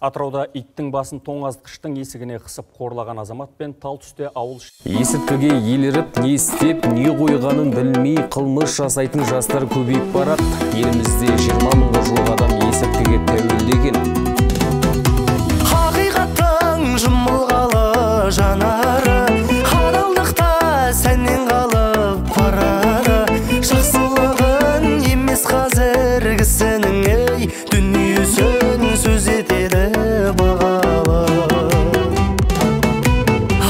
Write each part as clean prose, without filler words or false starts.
Атырауда иттің басын тоңазытқыштың есігіне қысып қорлаған азамат пен тал түсте ауыл есірткіге еліріп, не істеп, не қойғанын білмей қылмыс жасайтын жастар көбейіп барады. Елімізде 20 мыңға жуық адам есірткіге тәуелді екен. Хақиқаттың жұмылғалы жанары, адалдықта сәннен қалып барады. Жақсылығын емес қазір кісінің дүниесін сөз етеді бағалы.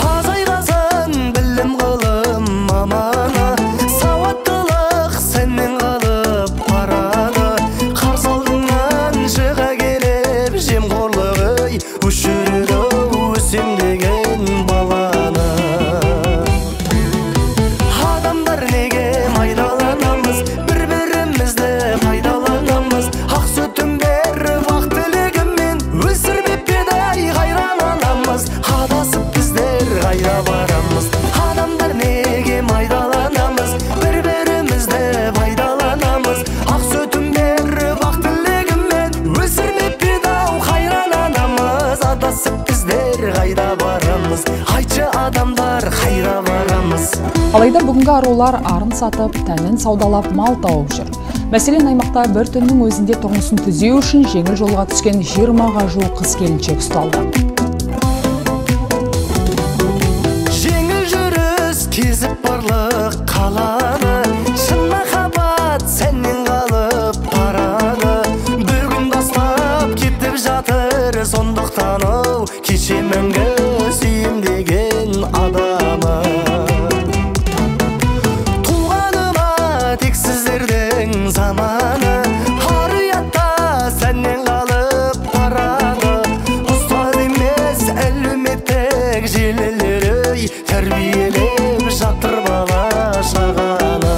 Азайғазын білім ғылым маманы, сауаттылық сәннен қалып барады. Қарсы алдыңнан шыға келіп жемқорлығы өшіреді өсем деген баланы. Адамдар неге майдаланамыз, бір-бірімізді пайдаланамыз. Ақ сүтін беріп ақ тілегімен өсірмеп педай қайран анамыз. Адасып біздер қайда барамыз? Адамдар неге майдаланамыз, бір-бірімізді пайдаланамыз. Ақ сүтін беріп ақ тілегімен өсірмеп педау қайран анамыз. Адасып біздер қайда барамыз? Айтшы адамдар қайда барамыз? Алайда бүгінгі арулар арын сатып, тәнін саудалап мал тауып жүр. Мәселен, аймақта бір түннің өзінде тұрмысын түзеу үшін жеңіл жолға түскен 20-ға жуық қыз-келіншек ұсталды. Жеңіл жүріс кезіп барлық қаланы, шын махаббат сәннен қалып барады. Бүгін бастап кетіп жатыр сондықтан ау, кеше мәңгі сүйем деген адамы. Туғаныма тек сіздердің заманы, ар ұятта сәннен қалып барады. Ұстаз емес әлеуметтік желілері тәрбиелеп жатыр бала шағаны.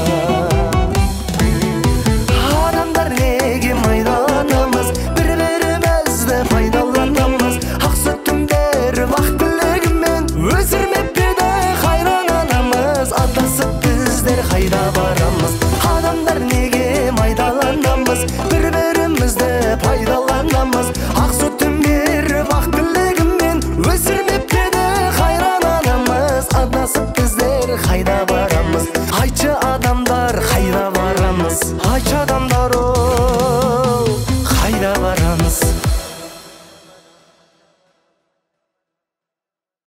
Адамдар неге майдаланамыз, бір-бірімізді пайдаланамыз. Ақ сүтін беріп ақ тілегімен өсірмеп педі қайран анамыз. Адасып біздер қайда барамыз? Адамдар неге майдаланамыз, бір-бірімізді пайдаланамыз. Ақ сүтін беріп ақ тілегімен өсірмеп педі қайран анамыз. Адасып біздер қайда барамыз?